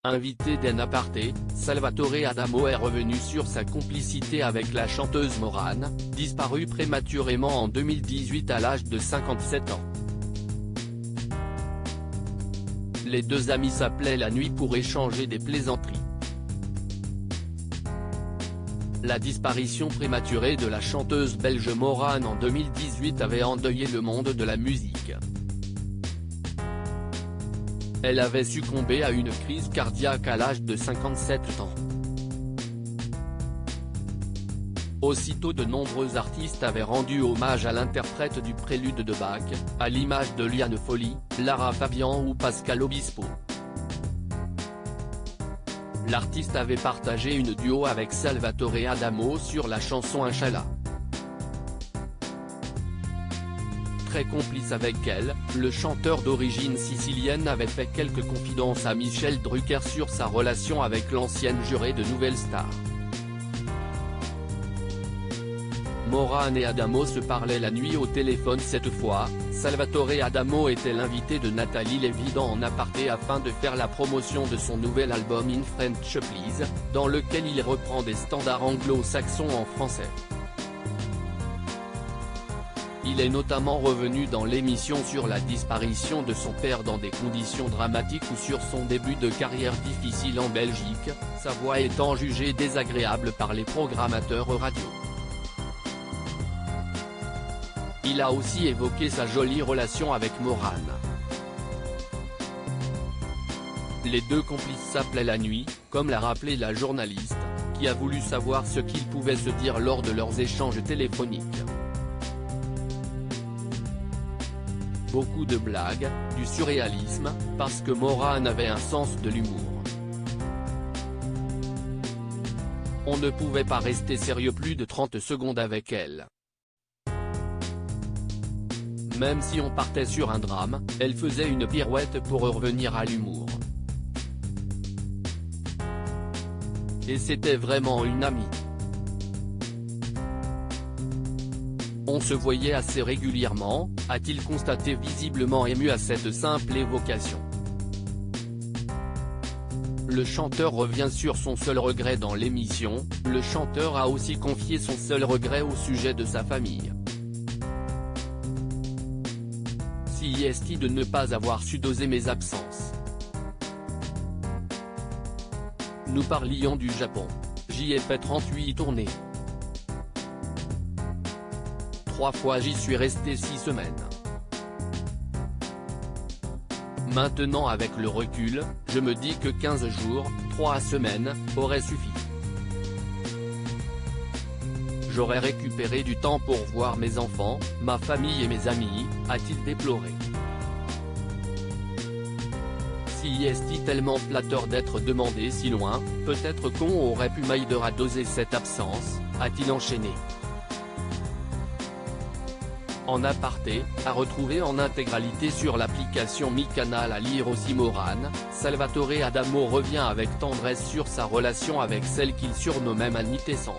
Invité d'En Aparté, Salvatore Adamo est revenu sur sa complicité avec la chanteuse Morane, disparue prématurément en 2018 à l'âge de 57 ans. Les deux amis s'appelaient la nuit pour échanger des plaisanteries. La disparition prématurée de la chanteuse belge Morane en 2018 avait endeuillé le monde de la musique. Elle avait succombé à une crise cardiaque à l'âge de 57 ans. Aussitôt de nombreux artistes avaient rendu hommage à l'interprète du prélude de Bach, à l'image de Liane Folly, Lara Fabian ou Pascal Obispo. L'artiste avait partagé une duo avec Salvatore Adamo sur la chanson Inch'Allah. Très complice avec elle, le chanteur d'origine sicilienne avait fait quelques confidences à Michel Drucker sur sa relation avec l'ancienne jurée de Nouvelle Star. Morane et Adamo se parlaient la nuit au téléphone cette fois. Salvatore Adamo était l'invité de Nathalie Lévy dans En Aparté afin de faire la promotion de son nouvel album In French Please, dans lequel il reprend des standards anglo-saxons en français. Il est notamment revenu dans l'émission sur la disparition de son père dans des conditions dramatiques ou sur son début de carrière difficile en Belgique, sa voix étant jugée désagréable par les programmateurs radio. Il a aussi évoqué sa jolie relation avec Morane. Les deux complices s'appelaient la nuit, comme l'a rappelé la journaliste, qui a voulu savoir ce qu'ils pouvaient se dire lors de leurs échanges téléphoniques. Beaucoup de blagues, du surréalisme, parce que Morane avait un sens de l'humour. On ne pouvait pas rester sérieux plus de 30 secondes avec elle. Même si on partait sur un drame, elle faisait une pirouette pour revenir à l'humour. Et c'était vraiment une amie. On se voyait assez régulièrement, a-t-il constaté visiblement ému à cette simple évocation. Le chanteur revient sur son seul regret dans l'émission. Le chanteur a aussi confié son seul regret au sujet de sa famille. Si est-il de ne pas avoir su doser mes absences. Nous parlions du Japon. J'y ai fait 38 tournées. 3 fois j'y suis resté 6 semaines. Maintenant avec le recul, je me dis que 15 jours, 3 semaines, auraient suffi. J'aurais récupéré du temps pour voir mes enfants, ma famille et mes amis, a-t-il déploré. Si est-il tellement flatteur d'être demandé si loin, peut-être qu'on aurait pu m'aider à doser cette absence, a-t-il enchaîné. En Aparté, à retrouver en intégralité sur l'application Mi-Canal. À lire aussi Morane, Salvatore Adamo revient avec tendresse sur sa relation avec celle qu'il surnommait Mamie Tessante.